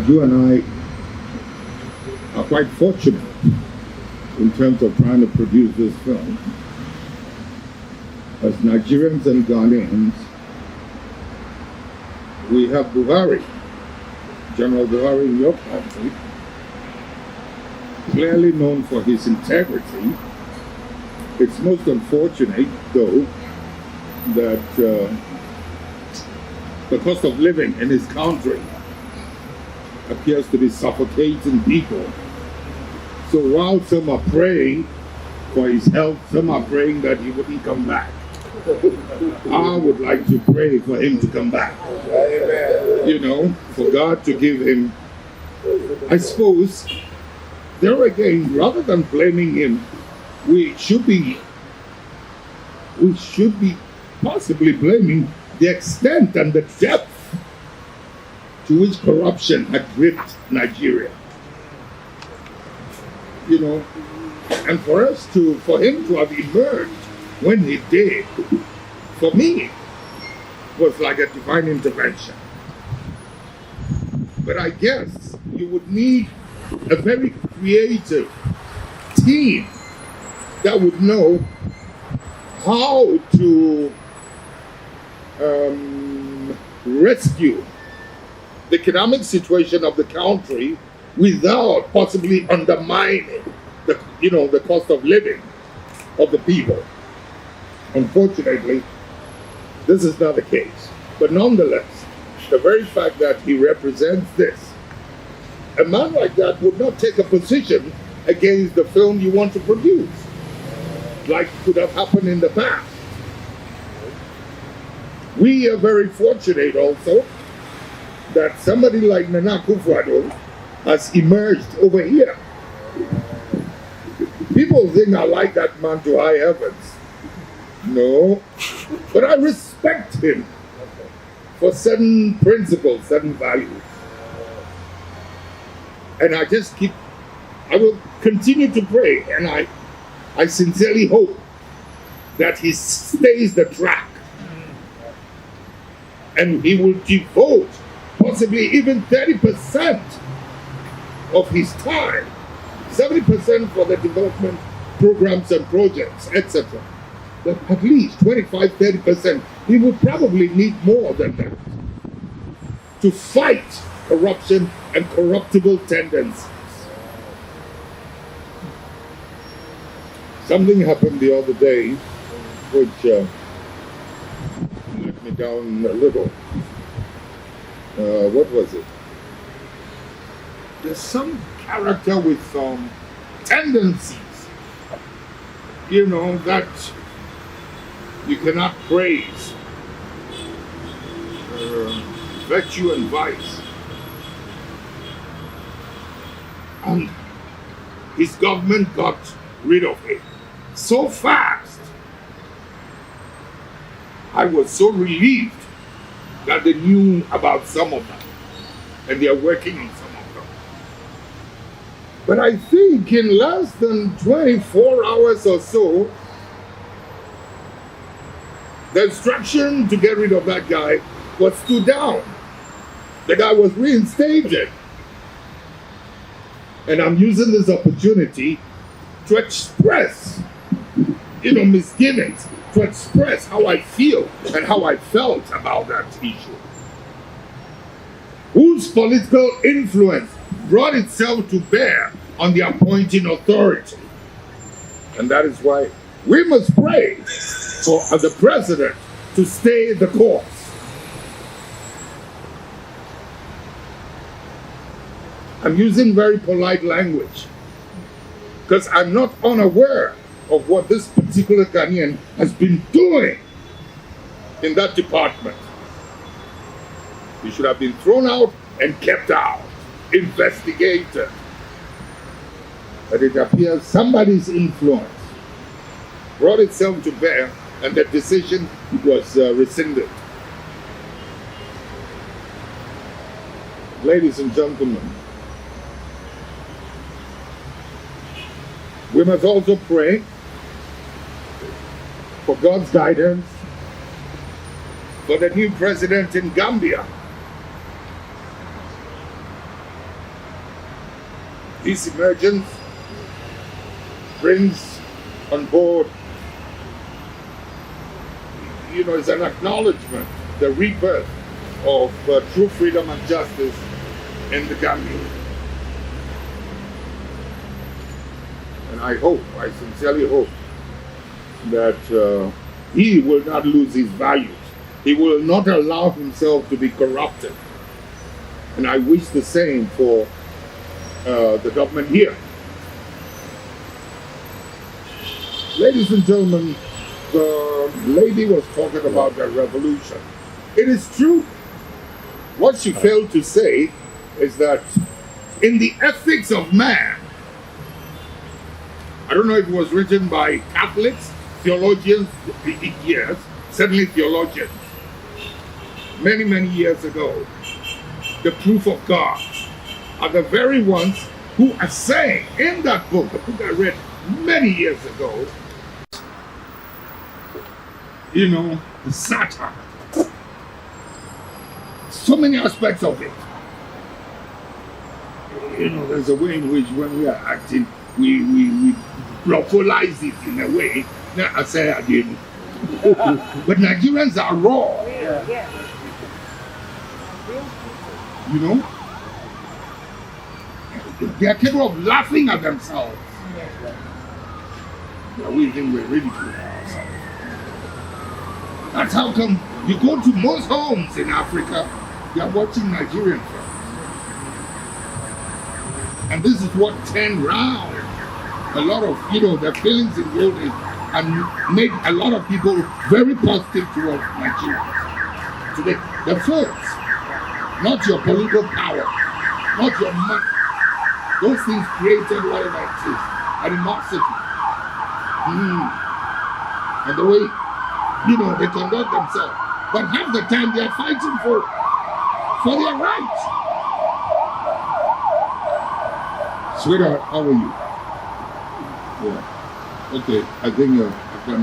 you and I are quite fortunate in terms of trying to produce this film. As Nigerians and Ghanaians, we have Buhari, General Buhari in your country, clearly known for his integrity. It's most unfortunate, though, that the cost of living in his country appears to be suffocating people. So while some are praying for his health, some are praying that he wouldn't come back. I would like to pray for him to come back. You know, for God to give him, I suppose, there again, rather than blaming him, we should be possibly blaming the extent and the depth to which corruption had gripped Nigeria. You know, and for him to have emerged when he did, for me, was like a divine intervention. But I guess you would need a very creative team that would know how to rescue the economic situation of the country without possibly undermining the cost of living of the people. Unfortunately, this is not the case. But nonetheless, the very fact that he represents this, a man like that would not take a position against the film you want to produce, like could have happened in the past. We are very fortunate also that somebody like akufo-addo has emerged over here. People think I like that man to high heavens. No, but I respect him for certain principles, certain values. And I will continue to pray, and I sincerely hope that he stays the track. And he will devote possibly even 30% of his time, 70% for the development programs and projects, etc. But at least 25-30%, he would probably need more than that to fight corruption and corruptible tendencies. Something happened the other day which let me down a little. What was it? There's some character with some tendencies, that you cannot praise. Virtue and vice. And his government got rid of it so fast. I was so relieved that they knew about some of them and they are working on some of them. But I think in less than 24 hours or so, the instruction to get rid of that guy was stood down. The guy was reinstated. And I'm using this opportunity to express, misgivings, to express how I feel and how I felt about that issue. Whose political influence brought itself to bear on the appointing authority. And that is why we must pray for the president to stay the course. I'm using very polite language because I'm not unaware of what this particular Ghanaian has been doing in that department. He should have been thrown out and kept out, investigated. But it appears somebody's influence brought itself to bear and the decision was rescinded. Ladies and gentlemen, we must also pray for God's guidance for the new president in Gambia. This emergence brings on board, it's an acknowledgement, the rebirth of true freedom and justice in the Gambia. And I sincerely hope that he will not lose his values. He will not allow himself to be corrupted. And I wish the same for the government here. Ladies and gentlemen, the lady was talking about the revolution. It is true. What she failed to say is that in the ethics of man, I don't know if it was written by Catholics, theologians, yes, certainly theologians, many, many years ago, the proof of God are the very ones who are saying in that book, a book I read many years ago, the satire, so many aspects of it. There's a way in which when we are acting, we localize it in a way. Now I say again, but Nigerians are raw. They are capable of laughing at themselves. We think we're ridiculing ourselves. That's how come you go to most homes in Africa, you are watching Nigerian films. And this is what turned round a lot of, their feelings in the old days and made a lot of people very positive towards Nigeria. Today, the films, not your political power, not your money. Those things created whatever it is, animosity. And the way, they conduct themselves. But half the time they are fighting for their rights. Sweetheart, how are you? Yeah. Okay, I think I can